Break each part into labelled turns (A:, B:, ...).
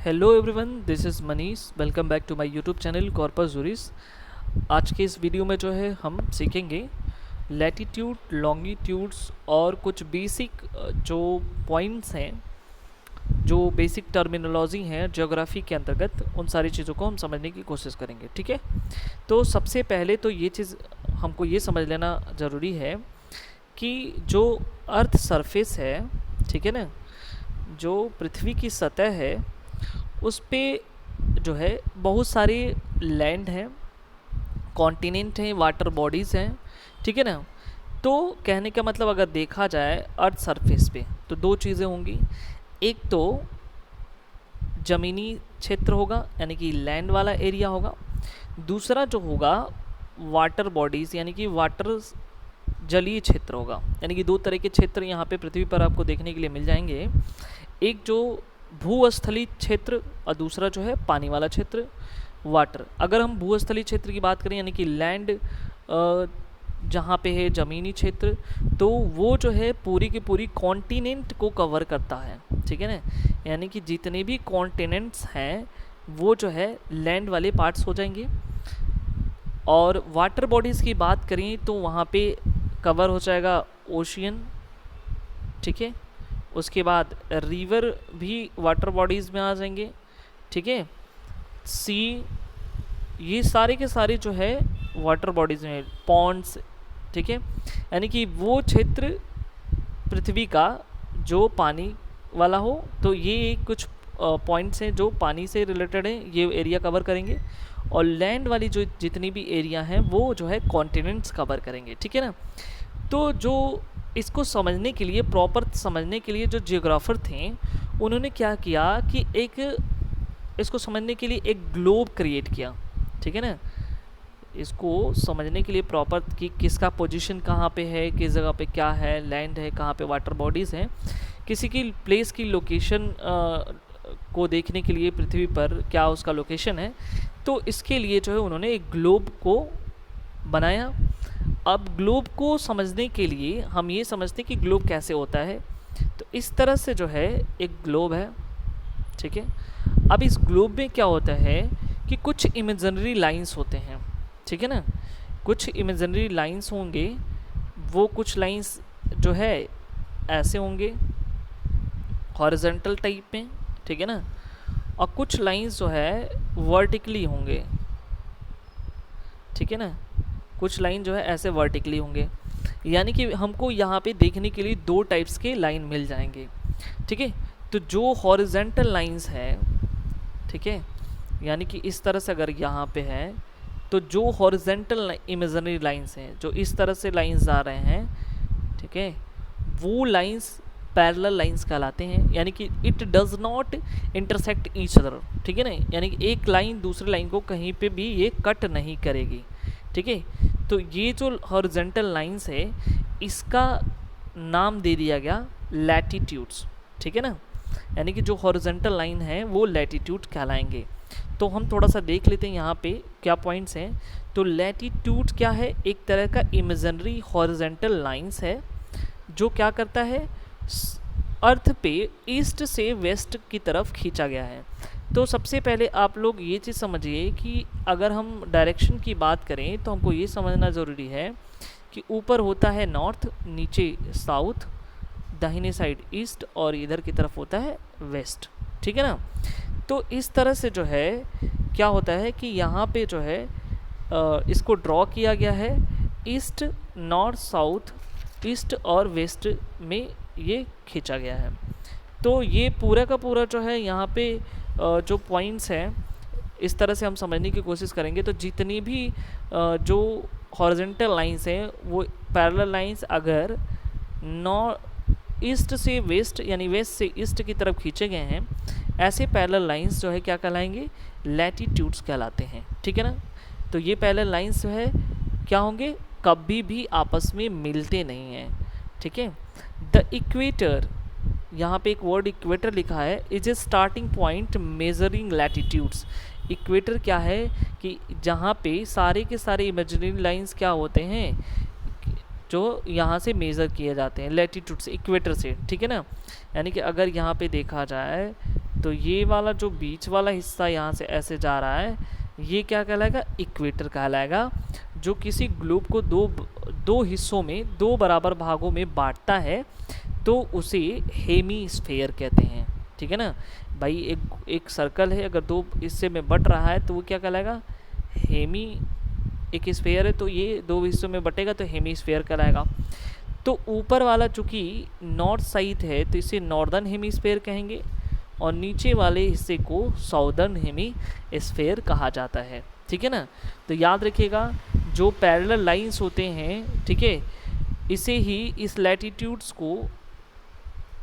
A: Hello everyone, this is Manish. Welcome back to my YouTube channel Corpus Juris. आज के इस video में जो है हम सीखेंगे लैटिट्यूड, लॉन्गिट्यूड्स और कुछ बेसिक जो पॉइंट्स हैं, जो बेसिक टर्मिनोलॉजी हैं ज्योग्राफी के अंतर्गत, उन सारी चीज़ों को हम समझने की कोशिश करेंगे। ठीक है, तो सबसे पहले तो ये चीज़ हमको ये समझ लेना ज़रूरी है कि जो अर्थ सरफेस है, ठीक है ना, जो पृथ्वी की सतह है, उस पे जो है बहुत सारे लैंड हैं, कॉन्टिनेंट हैं, वाटर बॉडीज़ हैं। ठीक है ना। तो कहने का मतलब अगर देखा जाए अर्थ सरफेस पे तो दो चीज़ें होंगी। एक तो ज़मीनी क्षेत्र होगा, यानी कि लैंड वाला एरिया होगा। दूसरा जो होगा वाटर बॉडीज़, यानी कि वाटर जलीय क्षेत्र होगा। यानी कि दो तरह के क्षेत्र यहाँ पे पृथ्वी पर आपको देखने के लिए मिल जाएंगे। एक जो भूस्थलीय क्षेत्र और दूसरा जो है पानी वाला क्षेत्र, वाटर। अगर हम भूस्थलीय क्षेत्र की बात करें, यानी कि लैंड जहाँ पे है ज़मीनी क्षेत्र, तो वो जो है पूरी की पूरी कॉन्टिनेंट को कवर करता है। ठीक है ना, यानी कि जितने भी कॉन्टिनेंट्स हैं वो जो है लैंड वाले पार्ट्स हो जाएंगे। और वाटर बॉडीज़ की बात करें तो वहाँ पे कवर हो जाएगा ओशियन। ठीक है, उसके बाद रिवर भी वाटर बॉडीज़ में आ जाएंगे। ठीक है, सी, ये सारे के सारे जो है वाटर बॉडीज़ में, पॉन्ड्स। ठीक है, यानी कि वो क्षेत्र पृथ्वी का जो पानी वाला हो, तो ये कुछ पॉइंट्स हैं जो पानी से रिलेटेड हैं, ये एरिया कवर करेंगे। और लैंड वाली जो जितनी भी एरिया हैं वो जो है कॉन्टिनेंट्स कवर करेंगे। ठीक है ना। तो जो इसको समझने के लिए, प्रॉपर समझने के लिए जो जियोग्राफर थे, उन्होंने क्या किया कि एक इसको समझने के लिए एक ग्लोब क्रिएट किया। ठीक है ना, इसको समझने के लिए प्रॉपर कि किसका पोजीशन कहाँ पे है, किस जगह पे क्या है, लैंड है, कहाँ पे वाटर बॉडीज़ हैं, किसी की प्लेस की लोकेशन को देखने के लिए पृथ्वी पर क्या उसका लोकेशन है। तो इसके लिए जो है उन्होंने एक ग्लोब को बनाया। अब ग्लोब को समझने के लिए हम ये समझते हैं कि ग्लोब कैसे होता है। तो इस तरह से जो है एक ग्लोब है। ठीक है, अब इस ग्लोब में क्या होता है कि कुछ इमेजिनरी लाइंस होते हैं। ठीक है ना, कुछ इमेजिनरी लाइंस होंगे। वो कुछ लाइंस जो है ऐसे होंगे हॉरिजॉन्टल टाइप में। ठीक है ना, और कुछ लाइंस जो है वर्टिकली होंगे। ठीक है ना, कुछ लाइन जो है ऐसे वर्टिकली होंगे। यानी कि हमको यहाँ पे देखने के लिए दो टाइप्स के लाइन मिल जाएंगे। ठीक है, तो जो हॉरिजॉन्टल लाइंस है, ठीक है, यानी कि इस तरह से अगर यहाँ पे है, तो जो हॉरिजॉन्टल इमेजिनरी लाइंस हैं, जो इस तरह से लाइंस आ रहे हैं, ठीक है, वो लाइंस पैरेलल लाइंस कहलाते हैं। यानी कि it does not intersect each other. ठीक है ना, यानी कि एक लाइन दूसरी लाइन को कहीं पे भी ये कट नहीं करेगी। ठीक है, तो ये जो हॉरिजॉन्टल लाइंस है, इसका नाम दे दिया गया लैटिट्यूड्स। ठीक है ना, यानी कि जो हॉरिजॉन्टल लाइन है वो लैटिट्यूड कहलाएंगे। तो हम थोड़ा सा देख लेते हैं यहाँ पे क्या पॉइंट्स हैं। तो लैटिट्यूड क्या है? एक तरह का इमेजिनरी हॉरिजॉन्टल लाइंस है जो क्या करता है, अर्थ पे ईस्ट से वेस्ट की तरफ खींचा गया है। तो सबसे पहले आप लोग ये चीज़ समझिए कि अगर हम डायरेक्शन की बात करें तो हमको ये समझना ज़रूरी है कि ऊपर होता है नॉर्थ, नीचे साउथ, दाहिने साइड ईस्ट और इधर की तरफ होता है वेस्ट। ठीक है ना। तो इस तरह से जो है क्या होता है कि यहाँ पे जो है इसको ड्रॉ किया गया है ईस्ट, नॉर्थ, साउथ, ईस्ट और वेस्ट में ये खींचा गया है। तो ये पूरा का पूरा जो है यहाँ पे जो पॉइंट्स हैं, इस तरह से हम समझने की कोशिश करेंगे। तो जितनी भी जो हॉरिजॉन्टल लाइंस हैं वो पैरेलल लाइंस अगर नॉर्थ ईस्ट से वेस्ट यानी वेस्ट से ईस्ट की तरफ खींचे गए हैं, ऐसे पैरेलल लाइंस जो है क्या कहलाएंगे, लैटिट्यूड्स कहलाते हैं। ठीक है ना। तो ये पैरेलल लाइंस जो है क्या होंगे, कभी भी आपस में मिलते नहीं हैं। ठीक है। द इक्वेटर, यहाँ पे एक वर्ड इक्वेटर लिखा है, is a starting point measuring latitudes. Equator क्या है कि जहाँ पे सारे के सारे इमेजिनरी लाइंस क्या होते हैं, जो यहाँ से मेज़र किए जाते हैं लैटिट्यूड से, इक्वेटर से। ठीक है ना, यानी कि अगर यहाँ पे देखा जाए तो ये वाला जो बीच वाला हिस्सा यहाँ से ऐसे जा रहा है, ये क्या कहलाएगा, इक्वेटर कहलाएगा, जो किसी ग्लोब को दो हिस्सों में, दो बराबर भागों में बांटता है, तो उसे हेमीस्फेयर कहते हैं। ठीक है ना भाई, एक सर्कल है, अगर दो हिस्से में बट रहा है तो वो क्या कहलाएगा, एक स्फेयर है तो ये दो हिस्सों में बटेगा तो हेमीस्फेयर कहलाएगा। तो ऊपर वाला चूंकि नॉर्थ साइड है तो इसे नॉर्दर्न हेमीस्फेयर कहेंगे, और नीचे वाले हिस्से को साउदर्न हेमीस्फेयर कहा जाता है। ठीक है ना, तो याद रखिएगा जो पैरेलल लाइंस होते हैं, ठीक है, इसे ही इस लैटिट्यूड्स को,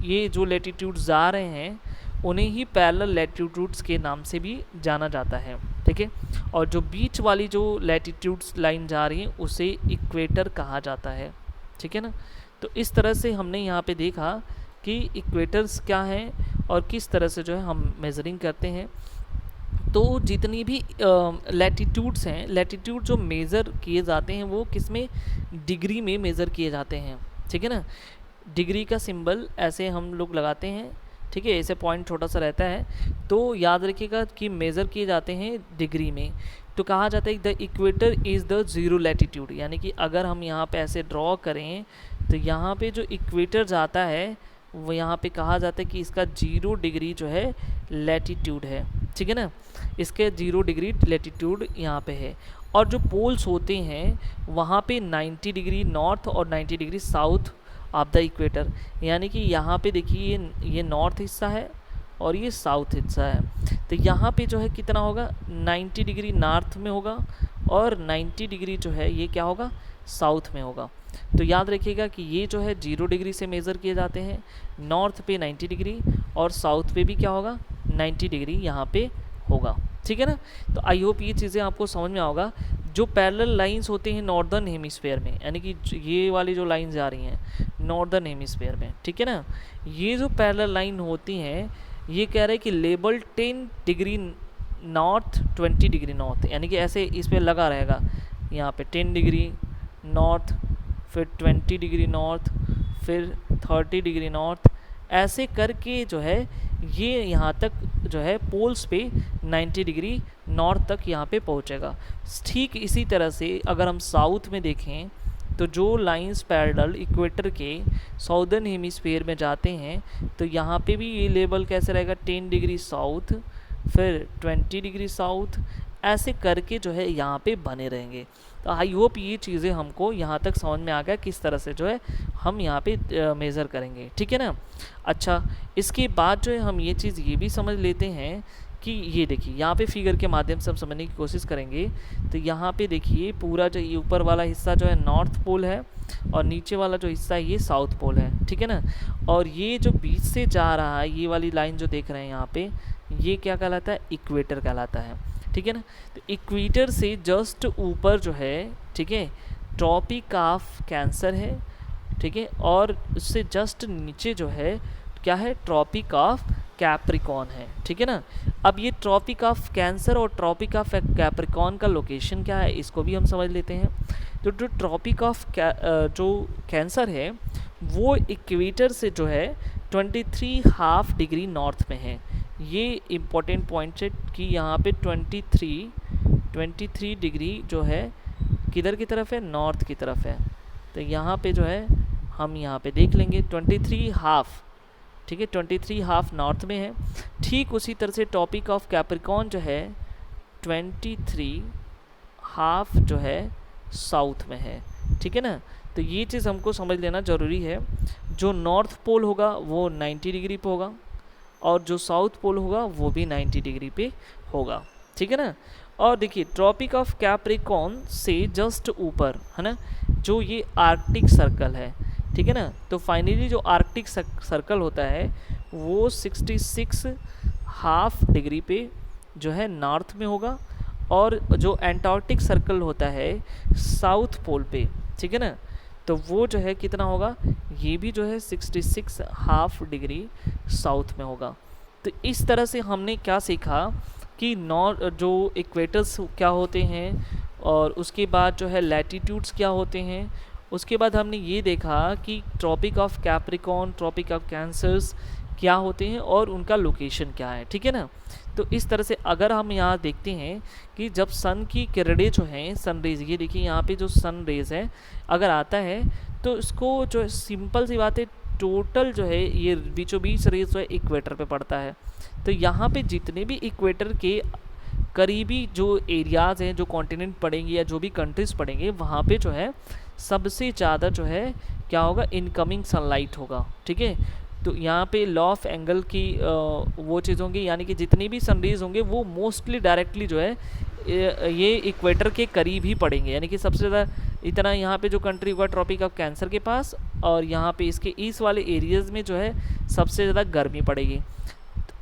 A: ये जो लैटिट्यूड्स जा रहे हैं उन्हें ही पैरेलल लैटिट्यूड्स के नाम से भी जाना जाता है। ठीक है, और जो बीच वाली जो लैटिट्यूड्स लाइन जा रही है उसे इक्वेटर कहा जाता है। ठीक है ना, तो इस तरह से हमने यहाँ पे देखा कि इक्वेटर्स क्या हैं और किस तरह से जो है हम मेजरिंग करते हैं। तो जितनी भी लैटिट्यूड्स हैं, लैटिट्यूड जो मेज़र किए जाते हैं वो किस में, डिग्री में मेज़र किए जाते हैं। ठीक है ना, डिग्री का सिंबल ऐसे हम लोग लगाते हैं। ठीक है, ऐसे पॉइंट छोटा सा रहता है, तो याद रखिएगा कि मेज़र किए जाते हैं डिग्री में। तो कहा जाता है the equator is the zero latitude, यानी कि अगर हम यहाँ पे ऐसे ड्रॉ करें तो यहाँ पे जो इक्वेटर जाता है वो यहाँ पे कहा जाता है कि इसका 0 डिग्री जो है लैटिट्यूड है। ठीक है ना, इसके 0 डिग्री लैटिट्यूड यहाँ पे है। और जो पोल्स होते हैं वहाँ पे 90 डिग्री नॉर्थ और 90 degree south of the equator, यानी कि यहाँ पे देखिए ये नॉर्थ हिस्सा है और ये साउथ हिस्सा है, तो यहाँ पे जो है कितना होगा, 90 डिग्री नॉर्थ में होगा और 90 डिग्री जो है ये क्या होगा, साउथ में होगा। तो याद रखिएगा कि ये जो है 0 डिग्री से मेज़र किए जाते हैं, नॉर्थ पे 90 डिग्री और साउथ पे भी क्या होगा, 90 डिग्री यहाँ पे होगा। ठीक है ना, तो आई होप ये चीज़ें आपको समझ में होगा। जो पैरेलल लाइंस होते हैं नॉर्दर्न हेमिस्फेयर में, यानी कि ये वाली जो लाइंस जा रही हैं नॉर्दर्न हेमिस्फेयर में, ठीक है ना, ये जो पैरेलल लाइन होती हैं ये कह रहे हैं कि label 10 degree north 20 degree north, यानी कि ऐसे इस पर लगा रहेगा, यहाँ पे 10 डिग्री नॉर्थ, फिर 20 डिग्री नॉर्थ, फिर 30 डिग्री नॉर्थ, ऐसे करके जो है ये यहाँ तक जो है पोल्स पे 90 डिग्री नॉर्थ तक यहाँ पे पहुँचेगा। ठीक इसी तरह से अगर हम साउथ में देखें तो जो लाइंस पैरेलल इक्वेटर के साउदर्न हेमिस्फीयर में जाते हैं तो यहाँ पे भी ये लेवल कैसे रहेगा, 10 डिग्री साउथ, फिर 20 डिग्री साउथ, ऐसे करके जो है यहाँ पे बने रहेंगे। तो आई होप ये चीज़ें हमको यहाँ तक समझ में आ गया किस तरह से जो है हम यहाँ पे मेज़र करेंगे। ठीक है ना, अच्छा इसके बाद जो है हम ये चीज़ ये भी समझ लेते हैं कि ये देखिए यहाँ पे फिगर के माध्यम से हम समझने की कोशिश करेंगे। तो यहाँ पे देखिए पूरा जो ये ऊपर वाला हिस्सा जो है नॉर्थ पोल है और नीचे वाला जो हिस्सा है ये साउथ पोल है। ठीक है ना, और ये जो बीच से जा रहा है ये वाली लाइन जो देख रहे हैं यहाँ पे, ये क्या कहलाता है, इक्वेटर कहलाता है। ठीक है ना, तो इक्वेटर से जस्ट ऊपर जो है, ठीक है, ट्रॉपिक ऑफ कैंसर है। ठीक है, और उससे जस्ट नीचे जो है क्या है, ट्रॉपिक ऑफ कैप्रिकॉन है। ठीक है ना, अब ये ट्रॉपिक ऑफ कैंसर और ट्रॉपिक ऑफ कैप्रिकॉन का लोकेशन क्या है इसको भी हम समझ लेते हैं। तो जो ट्रॉपिक ऑफ जो कैंसर है वो इक्वेटर से जो है 23.5 डिग्री नॉर्थ में है। ये इम्पोर्टेंट पॉइंट है कि यहाँ पे 23 डिग्री जो है किधर की तरफ है, नॉर्थ की तरफ है। तो यहाँ पे जो है हम यहाँ पे देख लेंगे 23.5, ठीक है, 23.5 नॉर्थ में है। ठीक उसी तरह से टॉपिक ऑफ कैप्रिकॉन जो है 23.5 जो है साउथ में है। ठीक है ना, तो ये चीज़ हमको समझ लेना ज़रूरी है। जो नॉर्थ पोल होगा वो 90 डिग्री पे होगा और जो साउथ पोल होगा वो भी 90 डिग्री पे होगा। ठीक है ना, और देखिए ट्रॉपिक ऑफ कैप्रिकॉन से जस्ट ऊपर है ना जो ये आर्कटिक सर्कल है। ठीक है ना, तो फाइनली जो आर्कटिक सर्कल होता है वो 66.5 डिग्री पे जो है नॉर्थ में होगा और जो एंटार्क्टिक सर्कल होता है साउथ पोल पे, ठीक है ना, तो वो जो है कितना होगा, ये भी जो है 66.5 डिग्री साउथ में होगा। तो इस तरह से हमने क्या सीखा कि जो इक्वेटर्स क्या होते हैं और उसके बाद जो है लैटिट्यूड्स क्या होते हैं। उसके बाद हमने ये देखा कि Tropic of Capricorn, Tropic of Cancers क्या होते हैं और उनका लोकेशन क्या है, ठीक है ना। तो इस तरह से अगर हम यहाँ देखते हैं कि जब सन की किरणें जो हैं, सन रेज, ये देखिए यहाँ पे जो सन रेज है अगर आता है तो इसको जो सिंपल सी बात है, टोटल जो है ये बीचों बीच रेज जो है इक्वेटर पे पड़ता है। तो यहाँ पे जितने भी इक्वेटर के करीबी जो एरियाज़ हैं, जो कॉन्टिनेंट पड़ेंगे या जो भी कंट्रीज़ पड़ेंगे, वहाँ पे जो है सबसे ज़्यादा जो है क्या होगा, इनकमिंग सनलाइट होगा, ठीक है। तो यहाँ पे लॉ ऑफ एंगल की वो चीज़ होंगी, यानी कि जितनी भी सनरेज होंगे वो मोस्टली डायरेक्टली जो है ये इक्वेटर के करीब ही पड़ेंगे, यानी कि सबसे ज़्यादा इतना यहाँ पे जो कंट्री हुआ ट्रॉपिक ऑफ कैंसर के पास, और यहाँ पे इसके ईस्ट वाले एरियाज़ में जो है सबसे ज़्यादा गर्मी पड़ेगी।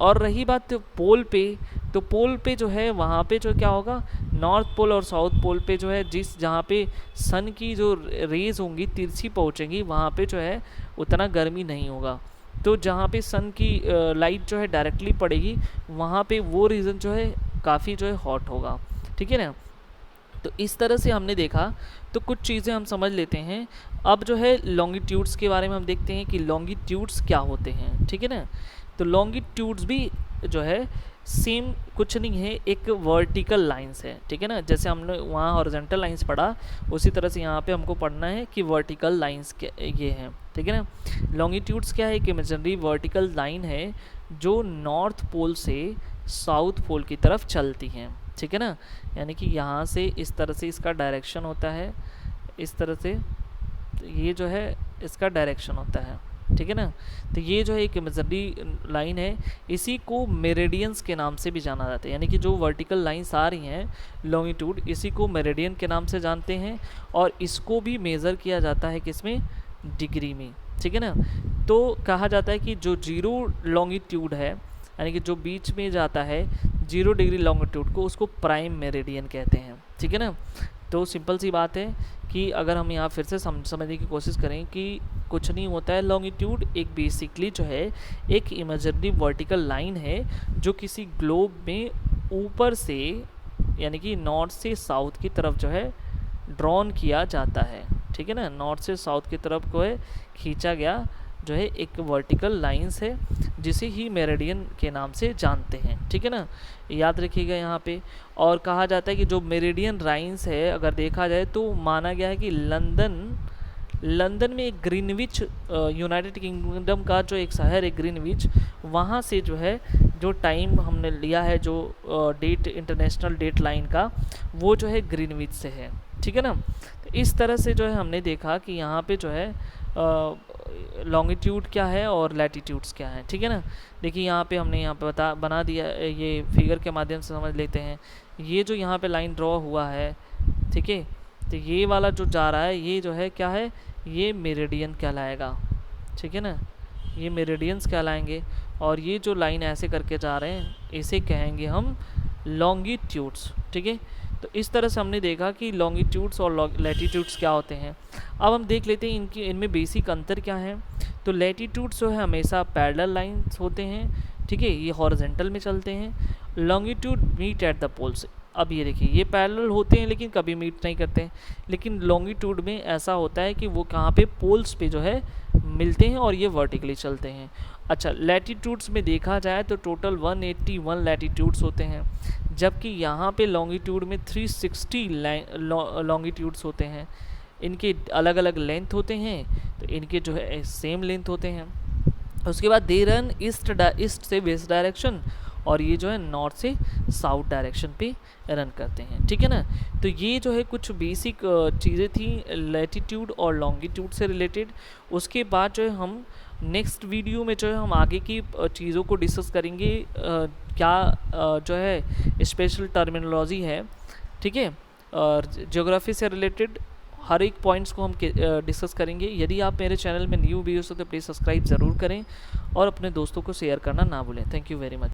A: और रही बात पोल पे, तो पोल पे जो है वहाँ पे जो क्या होगा, नॉर्थ पोल और साउथ पोल पे जो है जहाँ पे सन की जो रेज होंगी तिरछी पहुँचेंगी, वहाँ पे जो है उतना गर्मी नहीं होगा। तो जहाँ पे सन की लाइट जो है डायरेक्टली पड़ेगी, वहाँ पे वो रीजन जो है काफ़ी जो है हॉट होगा, ठीक है ना। तो इस तरह से हमने देखा, तो कुछ चीज़ें हम समझ लेते हैं। अब जो है लॉन्गिट्यूड्स के बारे में हम देखते हैं कि लॉन्गिट्यूड्स क्या होते हैं, ठीक है ना। तो लॉन्गिट्यूड्स भी जो है सेम कुछ नहीं है, एक वर्टिकल लाइंस है, ठीक है ना। जैसे हमने वहाँ हॉरिजॉन्टल लाइंस पढ़ा, उसी तरह से यहाँ पे हमको पढ़ना है कि वर्टिकल लाइंस ये हैं, ठीक है ना। लॉन्गिट्यूड्स क्या है, एक इमेजिनरी वर्टिकल लाइन है जो नॉर्थ पोल से साउथ पोल की तरफ चलती हैं, ठीक है ना। यानी कि यहाँ से इस तरह से इसका डायरेक्शन होता है, इस तरह से ये जो है इसका डायरेक्शन होता है, ठीक है ना। तो ये जो है एक इमेजिनरी लाइन है, इसी को मेरिडियंस के नाम से भी जाना जाता है, यानी कि जो वर्टिकल लाइंस आ रही हैं लॉन्गिट्यूड, इसी को मेरिडियन के नाम से जानते हैं, और इसको भी मेज़र किया जाता है किसमें, डिग्री में, ठीक है ना। तो कहा जाता है कि जो जीरो लॉन्गिट्यूड है, यानी कि जो बीच में जाता है 0 डिग्री लॉन्गिट्यूड को, उसको प्राइम मेरिडियन कहते हैं, ठीक है ना। तो सिंपल सी बात है कि अगर हम यहाँ फिर से समझने की कोशिश करें कि कुछ नहीं होता है, लॉन्गिट्यूड एक बेसिकली जो है एक इमेजिनरी वर्टिकल लाइन है जो किसी ग्लोब में ऊपर से, यानी कि नॉर्थ से साउथ की तरफ जो है ड्रॉन किया जाता है, ठीक है ना। नॉर्थ से साउथ की तरफ को है खींचा गया जो है एक वर्टिकल लाइंस है, जिसे ही मेरिडियन के नाम से जानते हैं, ठीक है ना। याद रखिएगा यहाँ पे। और कहा जाता है कि जो मेरिडियन लाइंस है, अगर देखा जाए तो माना गया है कि लंदन में एक ग्रीनविच, यूनाइटेड किंगडम का जो एक शहर है ग्रीनविच, वहाँ से जो है जो टाइम हमने लिया है, जो डेट इंटरनेशनल डेट लाइन का, वो जो है ग्रीनविच से है, ठीक है ना। तो इस तरह से जो है हमने देखा कि यहाँ पे जो है लॉन्गिट्यूड क्या है और लैटिट्यूड्स क्या है, ठीक है ना। देखिए यहाँ पे हमने यहाँ पे बना दिया, ये फिगर के माध्यम से समझ लेते हैं। ये जो यहाँ पे लाइन ड्रॉ हुआ है, ठीक है, तो ये वाला जो जा रहा है ये जो है क्या है, ये मेरिडियन कहलाएगा, ठीक है ना। ये मेरिडियंस कहलाएंगे, और ये जो लाइन ऐसे करके जा रहे हैं इसे कहेंगे हम लॉन्गिट्यूड्स, ठीक है। तो इस तरह से हमने देखा कि लॉन्गिट्यूड्स और लैटिट्यूड्स क्या होते हैं। अब हम देख लेते हैं इनमें बेसिक अंतर क्या है। तो लैटिट्यूड्स जो है हमेशा पैरेलल लाइंस होते हैं, ठीक है, ये हॉरिजॉन्टल में चलते हैं। Longitude meet at the poles, अब ये देखिए ये पैरेलल होते हैं लेकिन कभी मीट नहीं करते हैं, लेकिन लॉन्गिट्यूड में ऐसा होता है कि वो कहाँ पे, पोल्स पे जो है मिलते हैं और ये वर्टिकली चलते हैं। अच्छा, लैटिट्यूड्स में देखा जाए तो टोटल 181 लैटिट्यूड्स होते हैं, जबकि यहाँ पे लॉन्गिट्यूड में 360 लॉन्गिट्यूड्स होते हैं। इनके अलग अलग लेंथ होते हैं, तो इनके जो है सेम लेंथ होते हैं। उसके बाद दे रन ईस्ट से वेस्ट डायरेक्शन, और ये जो है नॉर्थ से साउथ डायरेक्शन पे रन करते हैं, ठीक है ना। तो ये जो है कुछ बेसिक चीज़ें थी लैटिट्यूड और लॉन्गिट्यूड से रिलेटेड। उसके बाद जो है हम नेक्स्ट वीडियो में जो है हम आगे की चीज़ों को डिस्कस करेंगे, क्या जो है स्पेशल टर्मिनोलॉजी है, ठीक है, और ज्योग्राफी से रिलेटेड हर एक पॉइंट्स को हम डिस्कस करेंगे। यदि आप मेरे चैनल में न्यू वीडियोस हो तो प्लीज़ सब्सक्राइब ज़रूर करें और अपने दोस्तों को शेयर करना ना भूलें। Thank you very much.